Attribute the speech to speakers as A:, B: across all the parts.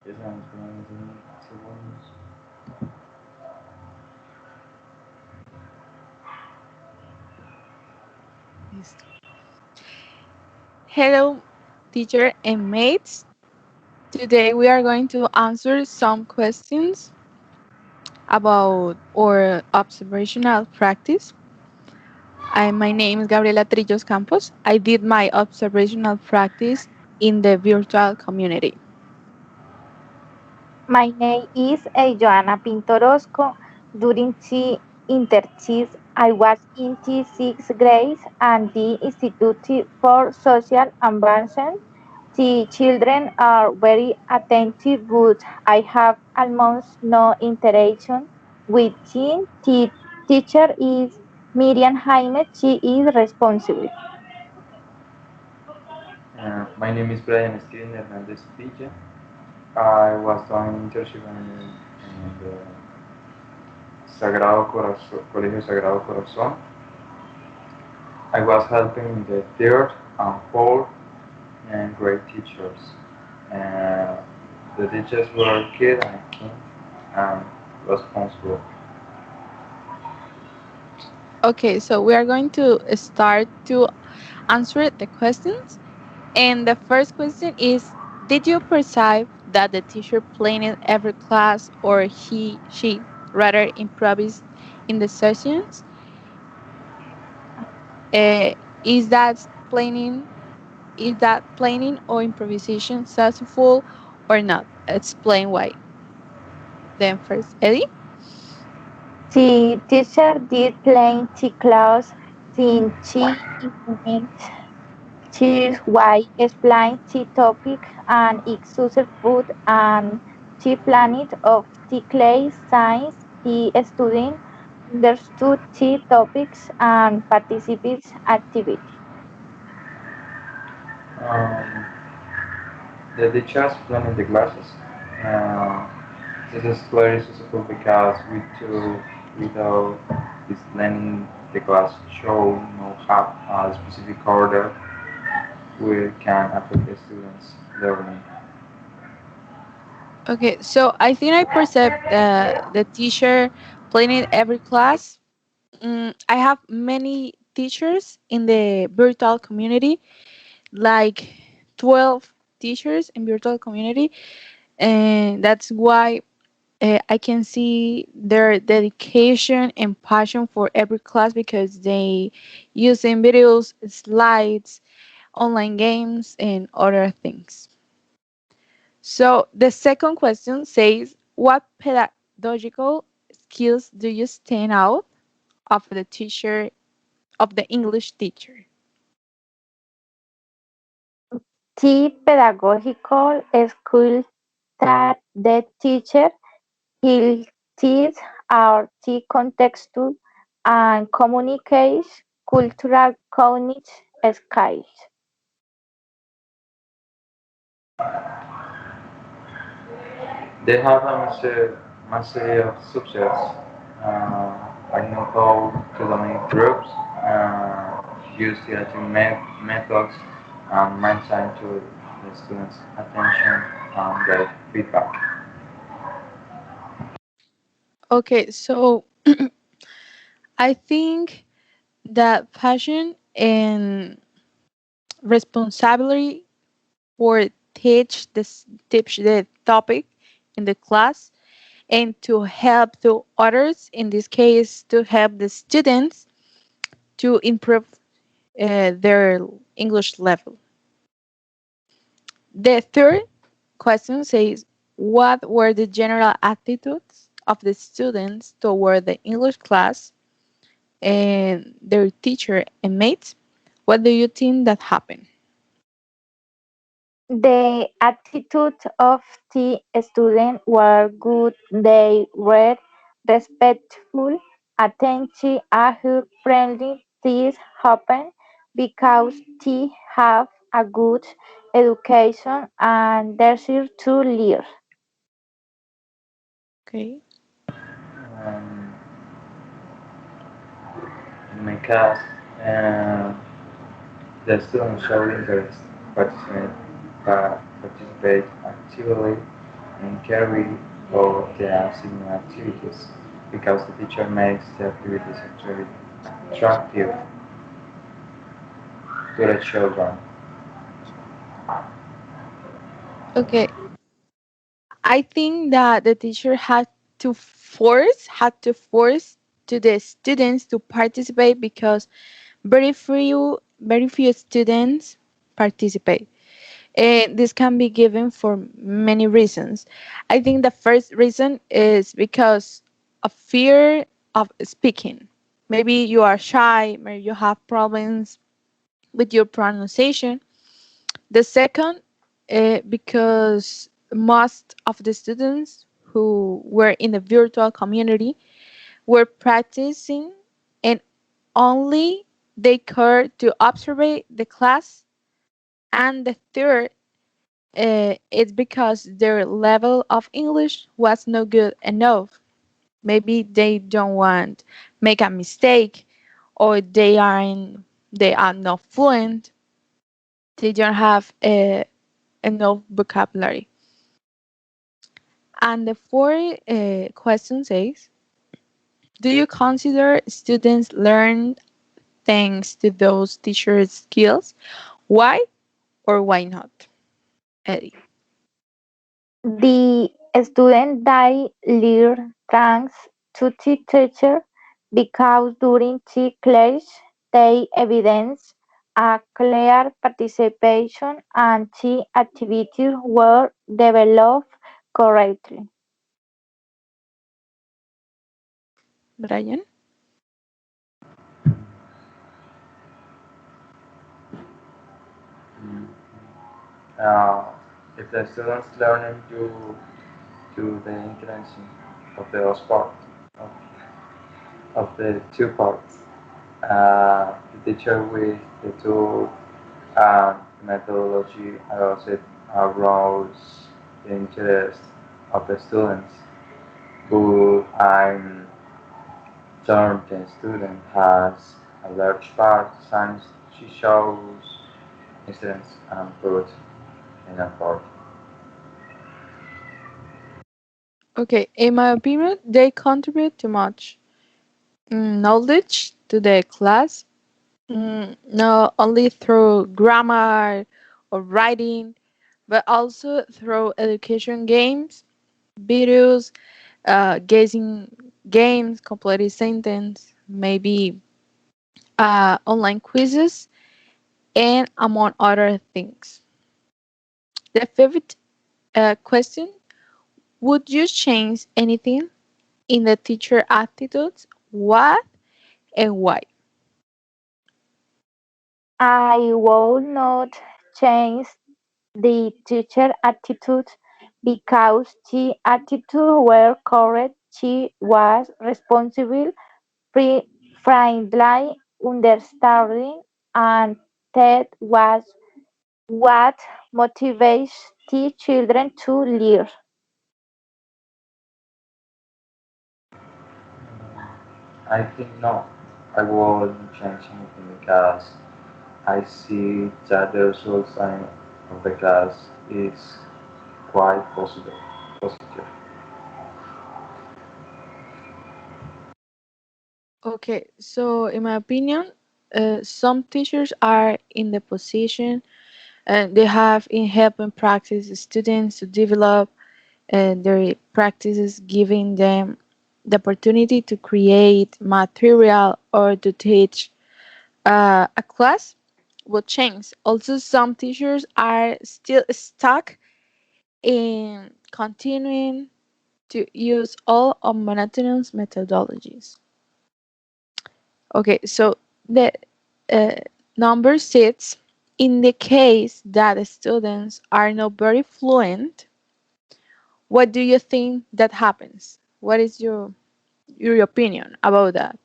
A: Empezamos con los segundos.
B: Listo. Hello, teacher and mates. Today we are going to answer some questions about our observational practice. My name is Gabriela Trillos Campos. I did my observational practice in the virtual community.
C: My name is Joanna Pintorosco. During the internship, I was in the sixth grade and the Institute for Social Advancement. The children are very attentive, but I have almost no interaction with them. The teacher is Miriam Jaime. She is responsible.
A: My name is Brian Steven Hernandez Villa. I was doing internship in the Sagrado Corazón, Colegio Sagrado Corazón. I was helping the third and fourth and grade teachers. Uh, the teachers were kid and keen and responsible.
B: Okay, so we are going to start to answer the questions. And the first question is: did you perceive that the teacher planned every class or she rather improvised in the sessions? Uh, is that planning is that planning or improvisation successful or not? Explain why. Then first, Eddie.
C: The teacher did plenty class since she implemented Cheers why explain the topic and its food and the planet of the clay science. The student understood the topics and participates activity.
A: Um, the teachers planning the classes. Uh, this is very useful because without this planning the class show no have a specific order we can affect the students learning.
B: Okay, so I think I perceive the teacher planning every class. I have many teachers in the virtual community, like 12 teachers in virtual community, and that's why I can see their dedication and passion for every class because they using videos, slides, online games, and other things. So the second question says, what pedagogical skills do you stand out of the teacher of the English teacher?
C: The pedagogical skill that the teacher will teach are the contextual and communicate cultural cognitive skills.
A: They have a mastery of subjects. I know how to dominate groups, use the agile methods, and maintain to the students' attention and get feedback.
B: Okay, so I think that passion and responsibility for teach the topic in the class and to help the others, in this case to help the students to improve their English level. The third question says, what were the general attitudes of the students toward the English class and their teacher and mates? What do you think that happened?
C: The attitude of the students were good. They were respectful, attentive, and friendly. This happened because they have a good education and desire to learn.
B: Okay.
A: Um, in my class, uh, the students show interest, participate, participate actively, and carry out the assigned activities because the teacher makes the activities actually attractive to the children.
B: Okay, I think that the teacher had to force to the students to participate because very few students participate. And this can be given for many reasons. I think the first reason is because of fear of speaking. Maybe you are shy, maybe you have problems with your pronunciation. The second, because most of the students who were in the virtual community were practicing and only they cared to observe the class. And the third, it's because their level of English was not good enough. Maybe they don't want make a mistake, or they are not fluent. They don't have enough vocabulary. And the fourth question says, do you consider students learn thanks to those teachers' skills? Why or why not, Eddie?
C: The student die learn thanks to the teacher because during the class they evidence a clear participation and the activities were developed correctly.
B: Brian?
A: Mm. Uh, if the students learning to the interaction of the host part of, of the two parts, the teacher with the tool and methodology allows it arouse the interest of the students who I'm sure the student has a large part since she shows incidents and put in effort.
B: Okay, in my opinion, they contribute too much knowledge to the class, not only through grammar or writing, but also through education games, videos, guessing games, completed sentence, maybe online quizzes, and among other things. The fifth question, would you change anything in the teacher attitudes? What and why?
C: I will not change the teacher attitude because the attitude were correct. She was responsible, friendly, understanding, and that was what motivates the children to learn.
A: I think no, I won't change anything because I see that the results of the class is quite positive. Positive.
B: Okay, so in my opinion, some teachers are in the position and they have in helping practice students to develop their practices, giving them the opportunity to create material or to teach a class will change. Also, some teachers are still stuck in continuing to use all of monotonous methodologies. Okay, so the uh, number six, in the case that the students are not very fluent, what do you think that happens? What is your opinion about that?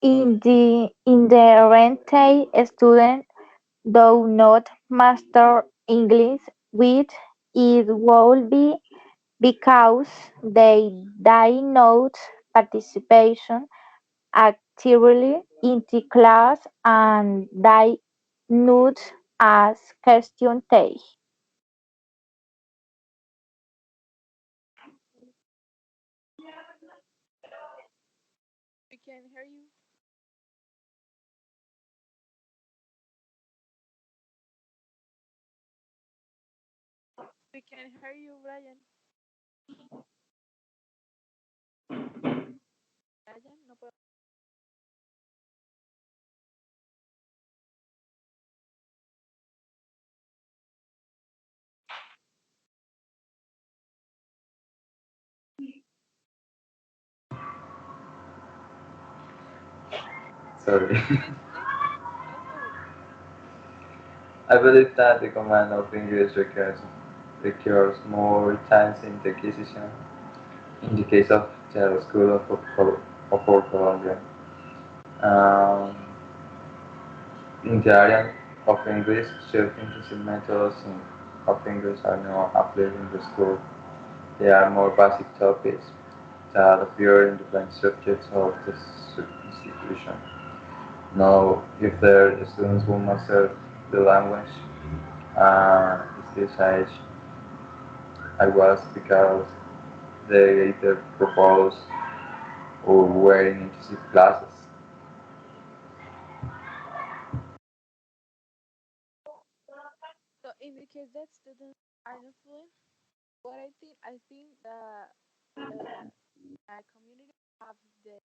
C: In the rente, students do not master English, which it will be because they note participation actively in the class and they note as question take.
B: We can hear you. We can hear you, Brian. Brian, no puedo.
A: Sorry.
B: Please go forward.
A: I believe that the command of English requires more time in the acquisition. In the case of the School of Colombia, um, in the area of English, self-intensive methods of English are now applied in the school. They are more basic topics that appear in different subjects of the institution. Now, if the students will master the language, this age I was because they either propose or were in intensive classes.
B: So in the case that students are not fluent, I think the community have the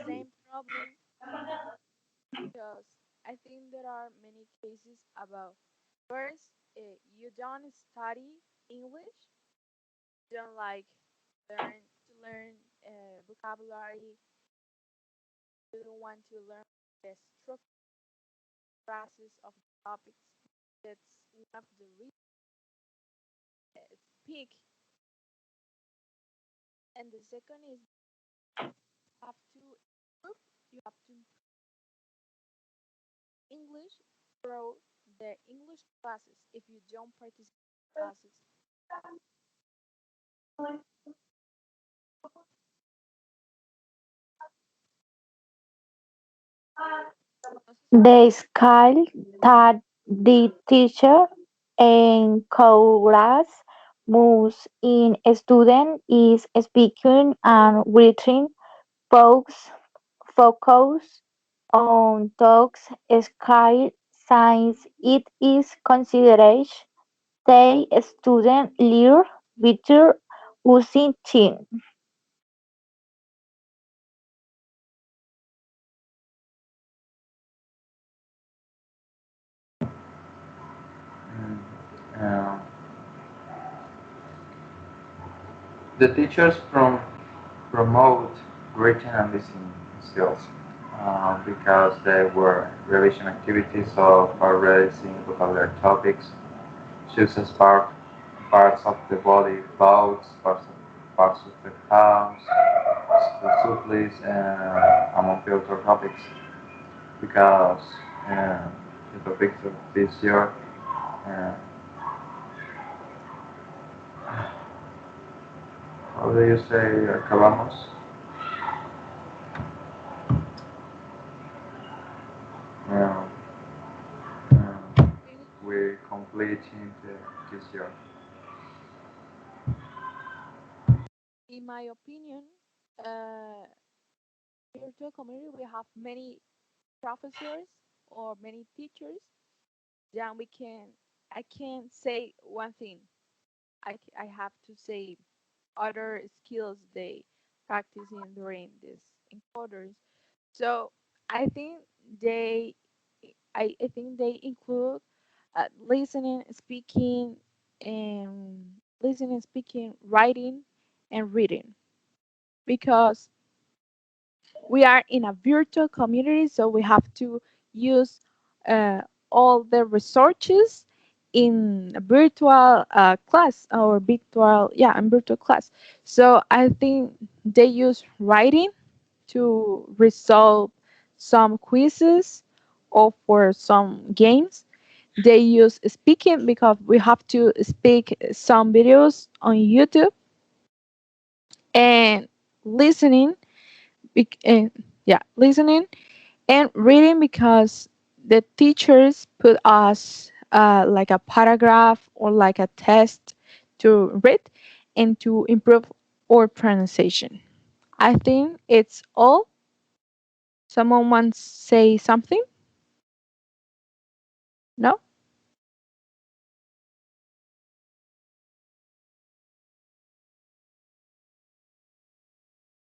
B: same problem because I think there are many cases about first you don't study English, you don't like learn vocabulary, you don't want to learn the structure process of the topics. That's one of the reasons speak. And the second is have to improve. You have to improve English through the English classes. If you don't participate in classes, no se escucha.
C: The skill that the teacher encourages most in a student is speaking and writing. Folks focus on talks skill since it is considered the student learn better using team.
A: Mm, um, the teachers promote written and listening skills because they were revision activities of already seen vocabulary topics, choose as parts of the body, boats, parts of the house, the supplies, among the other topics because uh, the topics of this year, uh, how do you say, acabamos? Um,
B: Finish.
A: we complete in this year.
B: In my opinion, uh, virtual community we have many professors or many teachers. Then we can I can say one thing. I have to say other skills they practicing during this encoders. So I think they I think they include listening, speaking, writing, and reading because we are in a virtual community, so we have to use uh, all the resources in a virtual class or virtual yeah in virtual class. So I think they use writing to resolve some quizzes or for some games. They use speaking because we have to speak some videos on YouTube and listening. And yeah, listening and reading because the teachers put us like a paragraph or like a test to read and to improve or pronunciation. I think it's all. Someone wants to say something? No?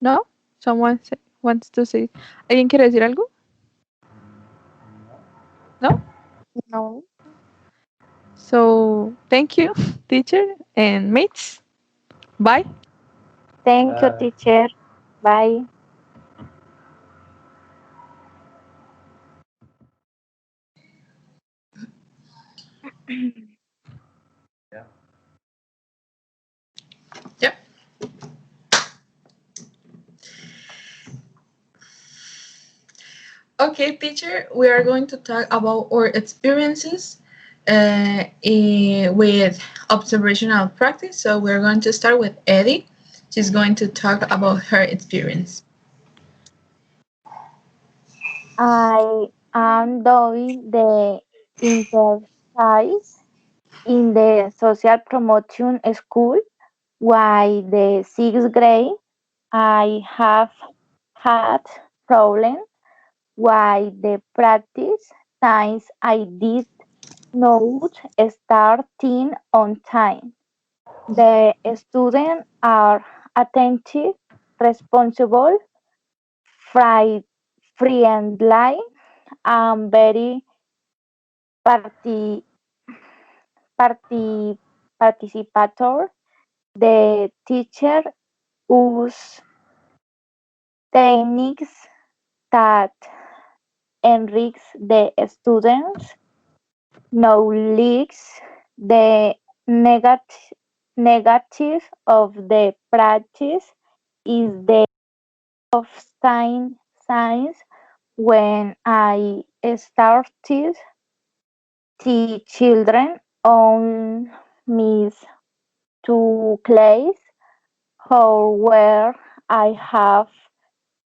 B: No? Wants to say. ¿Alguien quiere decir algo? No?
C: No.
B: So, thank you, teacher and mates. Bye.
C: Thank you,
A: Bye.
C: teacher. Bye.
A: Yeah.
B: Yep. Okay, teacher, we are going to talk about our experiences with observational practice. So we're going to start with Eddie. She's going to talk about her experience.
C: I am doing the exercise in the social promotion school. While the sixth grade, I have had problems. While the practice times I did not starting on time. The students are attentive, responsible, fri- friendly, and very parti- parti- participator. The teacher use techniques that enrich the students' knowledge. The negative of the practice is the of science when I started the children on Miss to class, however, I have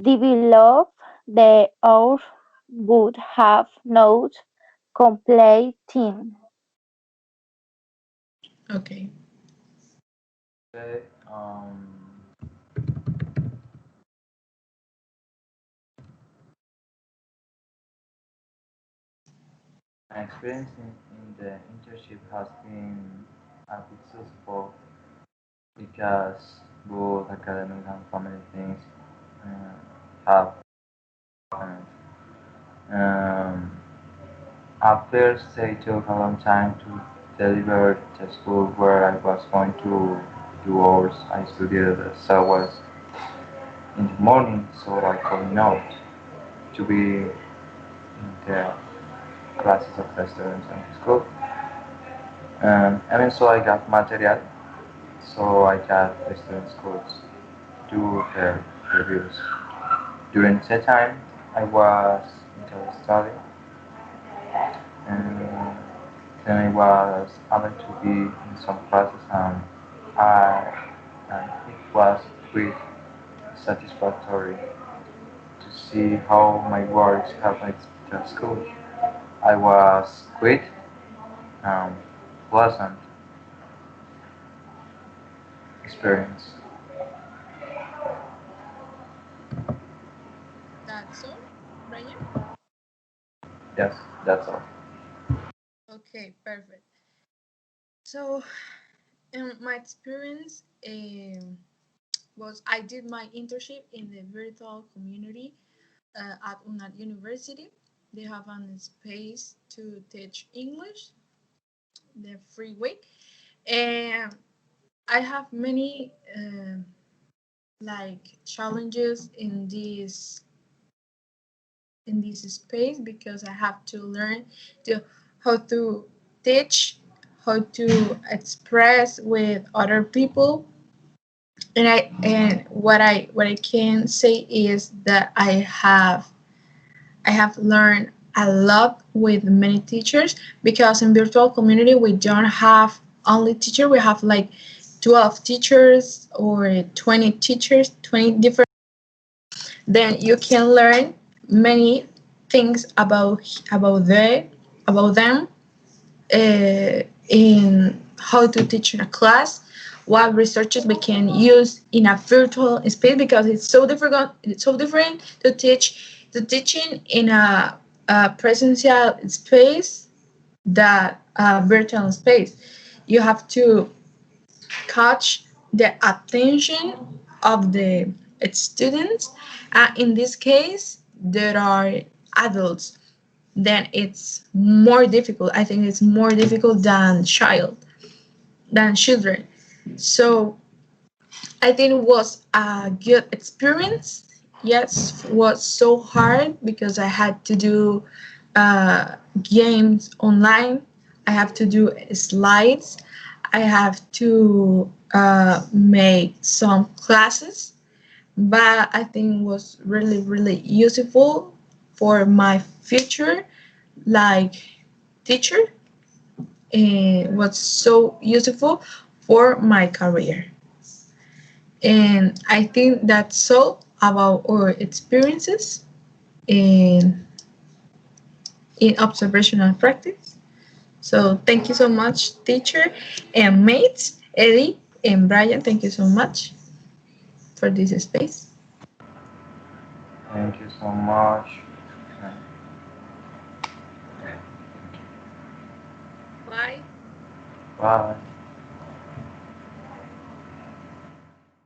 C: developed the or would have not completing.
B: Okay.
A: Okay. My experience in the internship has been a bit successful because both academic and family things have happened. Um, at first, they took a long time to deliver the school where I was going to do hours. I studied at 7 in the morning, so I could not to be in the classes of the students in the school. And so I got material, so I got the students could do their reviews. During that time, I was into study, and then I was able to be in some classes, I, and it was quite satisfactory to see how my works helped at school. I was quite um, pleasant experience.
B: That's all, Brian?
A: Yes, that's all.
B: Okay, perfect. So, my experience was I did my internship in the virtual community at UNAD University. They have a space to teach English, the free way. And I have many like challenges in this space because I have to learn to how to teach, how to express with other people, and what I can say is that I have learned a lot with many teachers because in virtual community we don't have only teacher, we have like 12 teachers or 20 teachers, 20 different. Then you can learn many things about them in how to teach in a class,
D: what researchers we can use in a virtual space because it's so difficult. It's so different to teach the teaching in a presential space that a virtual space. You have to catch the attention of the students. In this case, there are adults. Then it's more difficult. I think it's more difficult than children. So I think it was a good experience. Yes, was so hard because I had to do games online. I have to do slides. I have to make some classes, but I think it was really really useful for my future, like teacher, and was so useful for my career. And I think that's all about our experiences in observational practice. So thank you so much, teacher and mates, Eddie and Brian. Thank you so much for this space.
A: Thank you so much. And,
D: Bye.
A: bye.